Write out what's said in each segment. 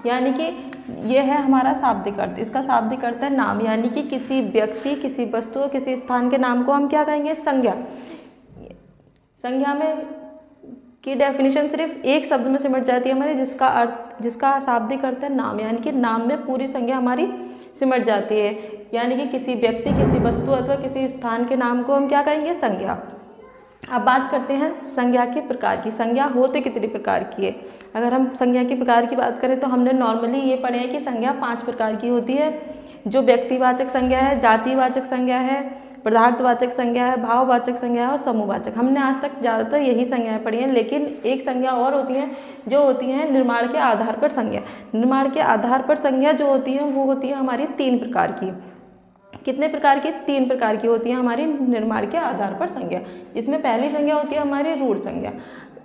यानी कि ये है हमारा शाब्दिक अर्थ। इसका शाब्दिक अर्थ है नाम, यानी कि किसी व्यक्ति, किसी वस्तु, किसी स्थान के नाम को हम क्या कहेंगे? संज्ञा। संज्ञा में की डेफिनेशन सिर्फ एक शब्द में सिमट जाती है हमारी, जिसका शाब्दिक अर्थ है नाम, यानी कि नाम में पूरी संज्ञा हमारी सिमट जाती है। यानी कि किसी व्यक्ति, किसी वस्तु अथवा किसी स्थान के नाम को हम क्या कहेंगे? संज्ञा। अब बात करते हैं संज्ञा के प्रकार की। संज्ञा होते कितने प्रकार की है? अगर हम संज्ञा के प्रकार की बात करें तो हमने नॉर्मली ये पढ़े हैं कि संज्ञा 5 प्रकार की होती है, जो व्यक्तिवाचक संज्ञा है, जातिवाचक संज्ञा है, पदार्थवाचक संज्ञा है, भाववाचक संज्ञा है और समूहवाचक। हमने आज तक ज़्यादातर यही संज्ञाएं पढ़ी हैं, लेकिन एक संज्ञा और होती हैं जो होती हैं निर्माण के आधार पर संज्ञा। निर्माण के आधार पर संज्ञा जो होती हैं वो होती है हमारी 3 प्रकार की। कितने प्रकार की? 3 प्रकार की होती है हमारी निर्माण के आधार पर संज्ञा। इसमें पहली संज्ञा होती है हमारी रूढ़ संज्ञा।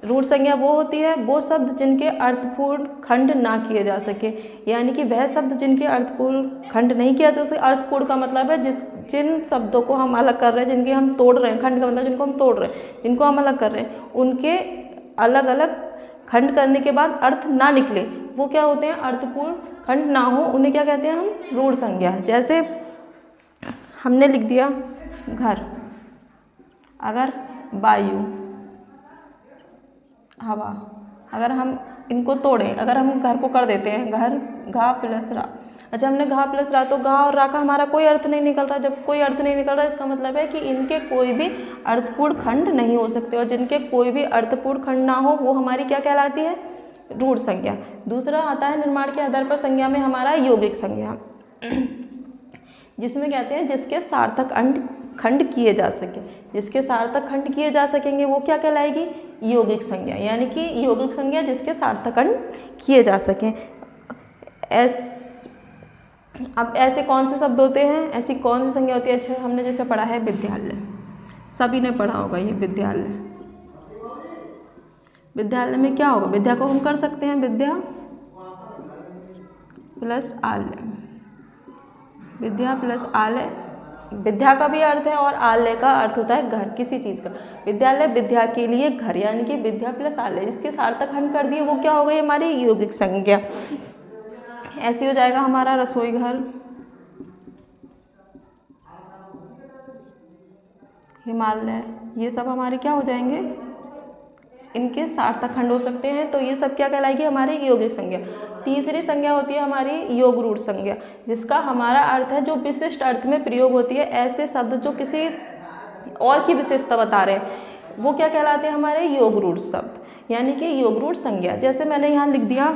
रूढ़ संज्ञा वो होती है वो शब्द जिनके अर्थपूर्ण खंड ना किए जा सके, यानी कि वह शब्द जिनके अर्थपूर्ण खंड नहीं किया जा सके। अर्थपूर्ण का मतलब है जिन शब्दों को हम अलग कर रहे हैं, जिनके हम तोड़ रहे हैं, खंड का मतलब जिनको हम तोड़ रहे हैं, जिनको हम अलग कर रहे हैं, उनके अलग अलग खंड करने के बाद अर्थ ना निकले, वो क्या होते हैं? अर्थपूर्ण खंड ना हो, उन्हें क्या कहते हैं हम? रूढ़ संज्ञा। जैसे हमने लिख दिया घर, अगर वायु, हवा, अगर हम इनको तोड़ें, अगर हम घर को कर देते हैं घर, घा प्लस रा। अच्छा, हमने घा प्लस रा, तो घा और रा का हमारा कोई अर्थ नहीं निकल रहा। जब कोई अर्थ नहीं निकल रहा, इसका मतलब है कि इनके कोई भी अर्थपूर्ण खंड नहीं हो सकते, और जिनके कोई भी अर्थपूर्ण खंड ना हो वो हमारी क्या कहलाती है? रूढ़ संज्ञा। दूसरा आता है निर्माण के आधार पर संज्ञा में हमारा यौगिक संज्ञा, जिसमें कहते हैं जिसके सार्थक खंड किए जा सके। जिसके सार्थक खंड किए जा सकेंगे वो क्या कहलाएगी? यौगिक संज्ञा। यानी कि यौगिक संज्ञा जिसके सार्थक खंड किए जा सकें। अब ऐसे कौन से शब्द होते हैं? ऐसी कौन सी संज्ञा होती है? अच्छा, हमने जैसे पढ़ा है विद्यालय, सभी ने पढ़ा होगा ये विद्यालय। विद्यालय में क्या होगा? विद्या को हम कर सकते हैं विद्या प्लस आलय। विद्या प्लस आलय, विद्या का भी अर्थ है और आलय का अर्थ होता है घर, किसी चीज़ का। विद्यालय विद्या के लिए घर, यानी कि विद्या प्लस आलय, जिसके सार्थक खंड कर दिए वो क्या हो गई? हमारी यौगिक संज्ञा। ऐसे हो जाएगा हमारा रसोई घर, हिमालय, ये सब हमारे क्या हो जाएंगे? इनके सार्थक खंड हो सकते हैं, तो ये सब क्या कहलाएगी? हमारी यौगिक संज्ञा। तीसरी संज्ञा होती है हमारी योग रूढ़ संज्ञा, जिसका हमारा अर्थ है जो विशिष्ट अर्थ में प्रयोग होती है। ऐसे शब्द जो किसी और की विशेषता बता रहे हैं वो क्या कहलाते हैं? हमारे योग रूढ़ शब्द, यानी कि योग रूढ़ संज्ञा। जैसे मैंने यहाँ लिख दिया